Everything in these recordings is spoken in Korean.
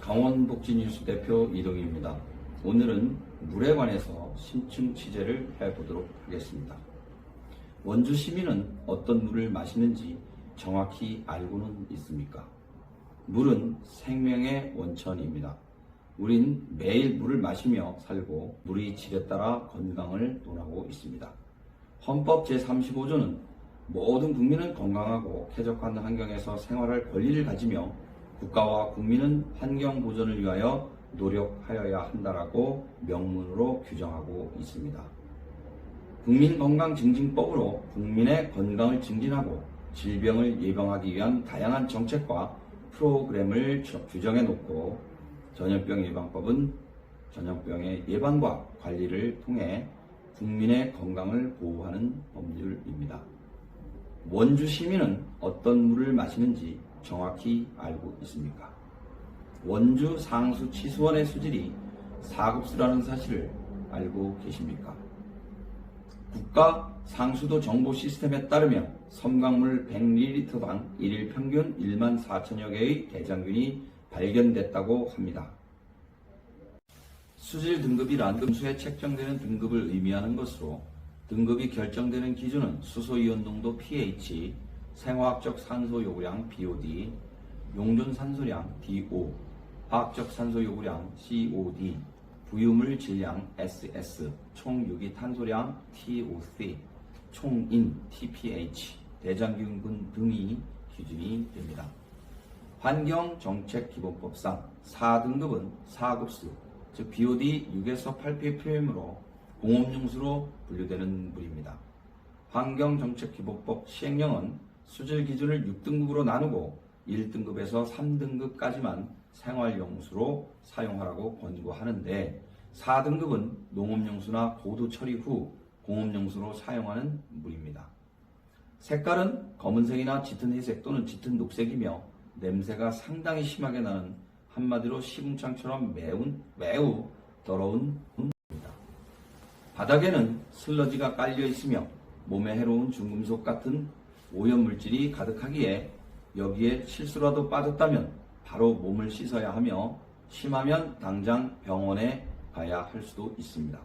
강원복지뉴스 대표 이동희입니다. 오늘은 물에 관해서 심층 취재를 해보도록 하겠습니다. 원주 시민은 어떤 물을 마시는지 정확히 알고는 있습니까? 물은 생명의 원천입니다. 우린 매일 물을 마시며 살고 물의 질에 따라 건강을 논하고 있습니다. 헌법 제35조는 모든 국민은 건강하고 쾌적한 환경에서 생활할 권리를 가지며 국가와 국민은 환경 보존을 위하여 노력하여야 한다라고 명문으로 규정하고 있습니다. 국민건강증진법으로 국민의 건강을 증진하고 질병을 예방하기 위한 다양한 정책과 프로그램을 규정해 놓고 전염병 예방법은 전염병의 예방과 관리를 통해 국민의 건강을 보호하는 법률입니다. 원주 시민은 어떤 물을 마시는지 정확히 알고 있습니까? 원주 상수 치수원의 수질이 4급수라는 사실을 알고 계십니까? 국가 상수도 정보 시스템에 따르면 섬광물 100ml당 일일 평균 1만 4천여 개의 대장균이 발견됐다고 합니다. 수질 등급이란 음수에 책정되는 등급을 의미하는 것으로 등급이 결정되는 기준은 수소이온 농도 pH, 생화학적 산소 요구량 BOD, 용존 산소량 DO, 화학적 산소 요구량 COD, 부유물 질량 SS, 총 유기 탄소량 TOC, 총인 TPH, 대장균군 등이 기준이 됩니다. 환경정책기본법상 4등급은 4급수, 즉 BOD 6에서 8ppm으로 공업용수로 분류되는 물입니다. 환경정책기본법 시행령은 수질 기준을 6등급으로 나누고 1등급에서 3등급까지만 생활용수로 사용하라고 권고하는데 4등급은 농업용수나 고도 처리 후 공업용수로 사용하는 물입니다. 색깔은 검은색이나 짙은 회색 또는 짙은 녹색이며 냄새가 상당히 심하게 나는 한마디로 시궁창처럼 매우 더러운 물입니다. 바닥에는 슬러지가 깔려 있으며 몸에 해로운 중금속 같은 오염물질이 가득하기에 여기에 실수라도 빠졌다면 바로 몸을 씻어야 하며 심하면 당장 병원에 가야 할 수도 있습니다.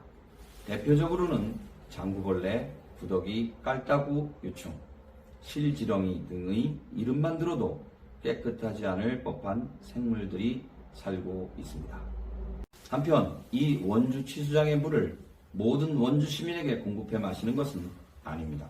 대표적으로는 장구벌레, 구더기, 깔따구, 유충, 실지렁이 등의 이름만 들어도 깨끗하지 않을 법한 생물들이 살고 있습니다. 한편 이 원주 치수장의 물을 모든 원주 시민에게 공급해 마시는 것은 아닙니다.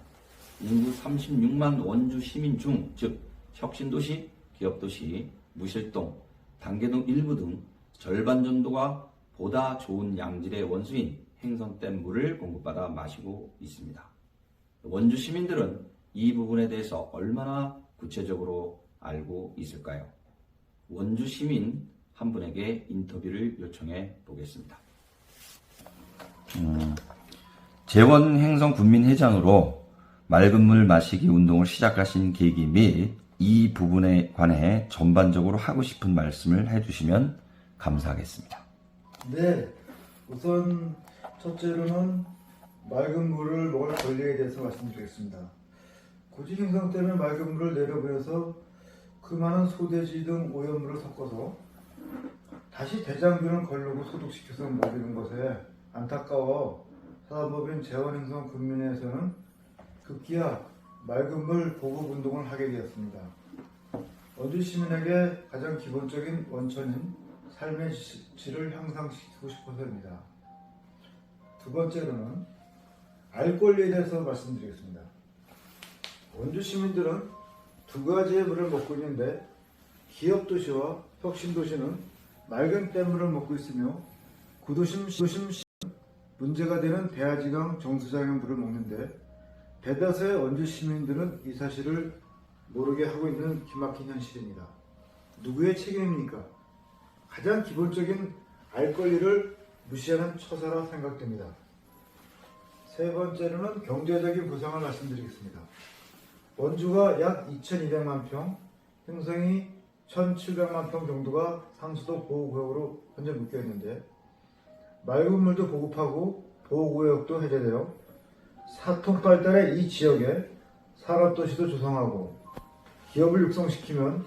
인구 36만 원주 시민 중, 즉 혁신도시, 기업도시, 무실동, 단계동 일부 등 절반 정도가 보다 좋은 양질의 원수인 행성댐 물을 공급받아 마시고 있습니다. 원주 시민들은 이 부분에 대해서 얼마나 구체적으로 알고 있을까요? 원주 시민 한 분에게 인터뷰를 요청해 보겠습니다. 재원행성군민회장으로 맑은 물 마시기 운동을 시작하신 계기 및 이 부분에 관해 전반적으로 하고 싶은 말씀을 해주시면 감사하겠습니다. 네, 우선 첫째로는 맑은 물을 먹을 권리에 대해서 말씀드리겠습니다. 굳이 행성 때문에 맑은 물을 내려보내서 그 많은 소돼지 등 오염물을 섞어서 다시 대장균을 걸르고 소독시켜서 먹이는 것에 안타까워 사단법인 재원행성 군민회에서는 급기야 맑은 물 보급 운동을 하게 되었습니다. 원주 시민에게 가장 기본적인 원천인 삶의 질을 향상시키고 싶어서입니다. 두 번째로는 알 권리에 대해서 말씀드리겠습니다. 원주 시민들은 두 가지의 물을 먹고 있는데 기업도시와 혁신도시는 맑은 댐물을 먹고 있으며 구도심 문제가 되는 대하지강 정수장의 물을 먹는데 대다수의 원주 시민들은 이 사실을 모르게 하고 있는 기막힌 현실입니다. 누구의 책임입니까? 가장 기본적인 알 권리를 무시하는 처사라 생각됩니다. 세 번째로는 경제적인 보상을 말씀드리겠습니다. 원주가 약 2200만 평, 행성이 1700만 평 정도가 상수도 보호구역으로 현재 묶여있는데 맑은 물도 보급하고 보호구역도 해제되어 사통발달의 이 지역에 산업도시도 조성하고 기업을 육성시키면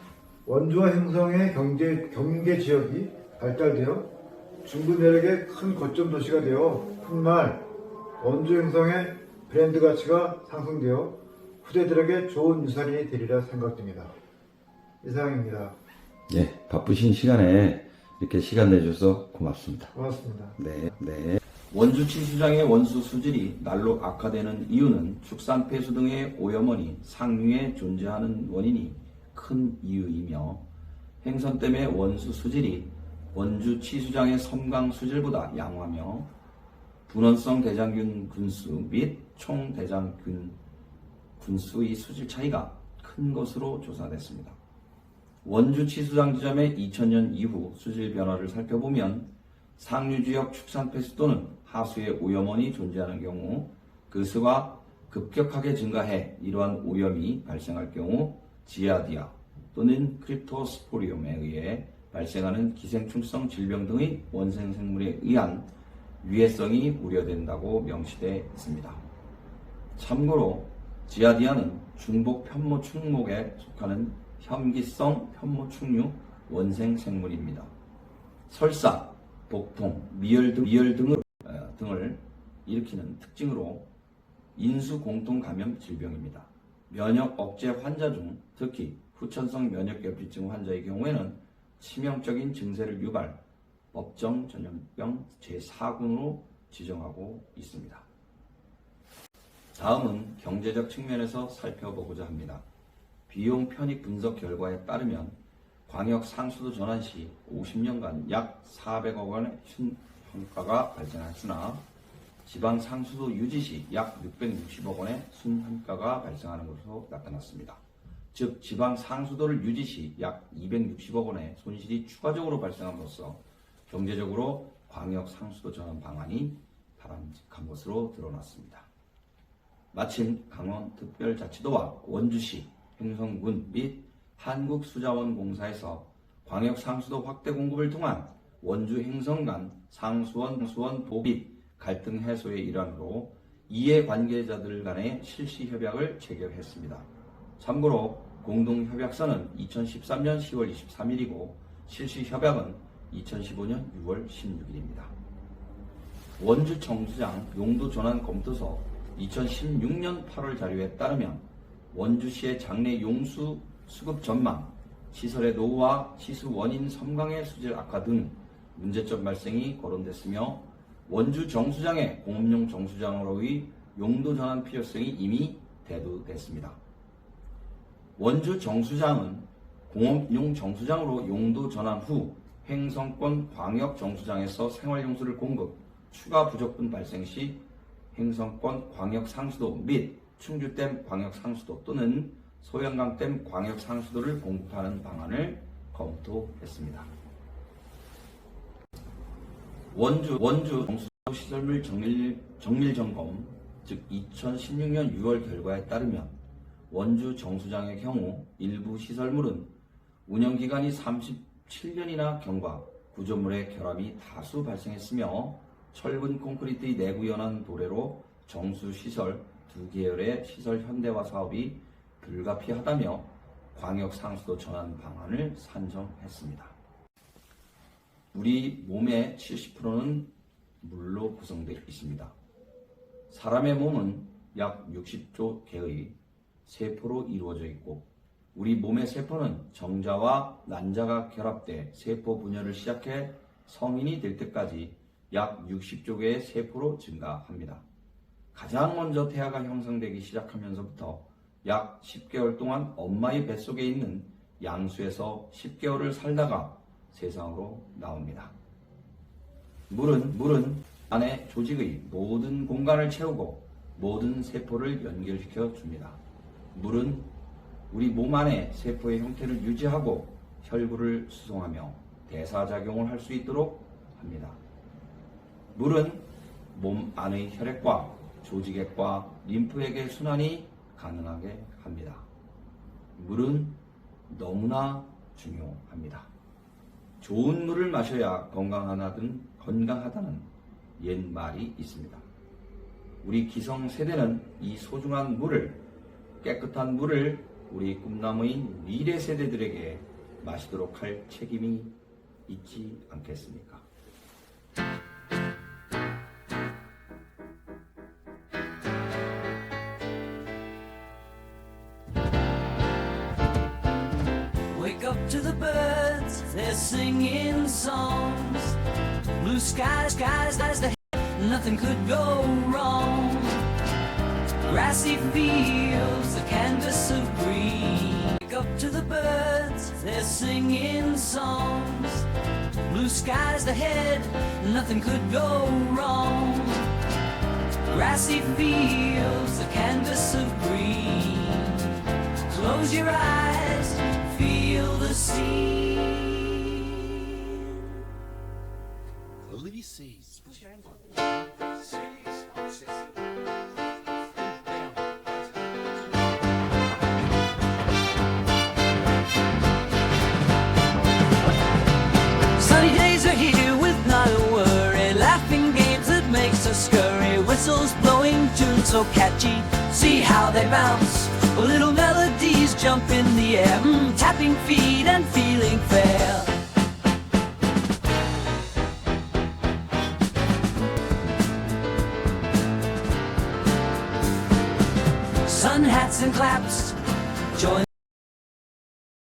원주와 행성의 경계 지역이 발달되어 중부 내륙의 큰 거점 도시가 되어 훗날 원주 행성의 브랜드 가치가 상승되어 후대들에게 좋은 유산이 되리라 생각됩니다. 이상입니다. 예, 바쁘신 시간에 이렇게 시간 내주셔서 고맙습니다. 고맙습니다. 네. 원주 치수장의 원수 수질이 날로 악화되는 이유는 축산 폐수 등의 오염원이 상류에 존재하는 원인이 큰 이유이며 행선댐의 원수 수질이 원주 치수장의 섬강 수질보다 양호하며 분원성 대장균 군수 및 총 대장균 군수의 수질 차이가 큰 것으로 조사됐습니다. 원주 치수장 지점의 2000년 이후 수질 변화를 살펴보면 상류 지역 축산 폐수 또는 하수에 오염원이 존재하는 경우 그 수가 급격하게 증가해 이러한 오염이 발생할 경우 지아디아 또는 크립토스포리움에 의해 발생하는 기생충성 질병 등의 원생 생물에 의한 위해성이 우려된다고 명시되어 있습니다. 참고로 지아디아는 중복 편모충목에 속하는 혐기성 편모충류 원생 생물입니다. 설사, 복통, 미열 등을 일으키는 특징으로 인수 공통 감염 질병입니다. 면역 억제 환자 중 특히 후천성 면역결핍증 환자의 경우에는 치명적인 증세를 유발, 법정 전염병 제4군으로 지정하고 있습니다. 다음은 경제적 측면에서 살펴보고자 합니다. 비용 편익 분석 결과에 따르면 광역 상수도 전환 시 50년간 약 400억 원의 순환가가 발생했으나 지방 상수도 유지 시 약 660억 원의 순환가가 발생하는 것으로 나타났습니다. 즉 지방 상수도를 유지 시 약 260억 원의 손실이 추가적으로 발생함으로써 경제적으로 광역 상수도 전환 방안이 바람직한 것으로 드러났습니다. 마침 강원특별자치도와 원주시, 행성군 및 한국수자원공사에서 광역 상수도 확대 공급을 통한 원주 행성 간 상수원 보호 및 갈등 해소의 일환으로 이해관계자들 간의 실시 협약을 체결했습니다. 참고로 공동협약서는 2013년 10월 23일이고 실시 협약은 2015년 6월 16일입니다. 원주 정수장 용도 전환 검토서 2016년 8월 자료에 따르면 원주시의 장래 용수 수급 전망, 시설의 노후와 시수 원인 섬광의 수질 악화 등 문제점 발생이 거론됐으며 원주 정수장의 공업용 정수장으로의 용도 전환 필요성이 이미 대두됐습니다. 원주 정수장은 공업용 정수장으로 용도 전환 후 행성권 광역 정수장에서 생활용수를 공급, 추가 부족분 발생 시 행성권 광역 상수도 및 충주댐 광역 상수도 또는 소양강댐 광역 상수도를 공급하는 방안을 검토했습니다. 원주 정수도 시설물 정밀 점검, 즉 2016년 6월 결과에 따르면 원주 정수장의 경우 일부 시설물은 운영기간이 37년이나 경과, 구조물의 결함이 다수 발생했으며 철분 콘크리트의 내구 연한 도래로 정수시설 두 계열의 시설 현대화 사업이 불가피하다며 광역 상수도 전환 방안을 산정했습니다. 우리 몸의 70%는 물로 구성되어 있습니다. 사람의 몸은 약 60조 개의 세포로 이루어져 있고 우리 몸의 세포는 정자와 난자가 결합돼 세포 분열을 시작해 성인이 될 때까지 약 60조 개의 세포로 증가합니다. 가장 먼저 태아가 형성되기 시작하면서부터 약 10개월 동안 엄마의 뱃속에 있는 양수에서 10개월을 살다가 세상으로 나옵니다. 물은 안의 조직의 모든 공간을 채우고 모든 세포를 연결시켜 줍니다. 물은 우리 몸 안의 세포의 형태를 유지하고 혈구를 수송하며 대사작용을 할 수 있도록 합니다. 물은 몸 안의 혈액과 조직액과 림프액의 순환이 가능하게 합니다. 물은 너무나 중요합니다. 좋은 물을 마셔야 건강하다는 옛말이 있습니다. 우리 기성세대는 이 소중한 물을, 깨끗한 물을 우리 꿈나무인 미래 세대들에게 마시도록 할 책임이 있지 않겠습니까? Wake up to the birds, they're singing songs. Blue skies, skies, the nothing could go wrong. Grassy fields, the canvas of green. Wake up to the birds, they're singing songs. Blue skies ahead, nothing could go wrong. Grassy fields, the canvas of green. Close your eyes, feel the scene. Lee sees. Sunny days are here with not a worry. Laughing games that makes us scurry. Whistles blowing tunes so catchy. See how they bounce. Little melodies jump in the air. Tapping feet and feeling fair. Sun hats and claps,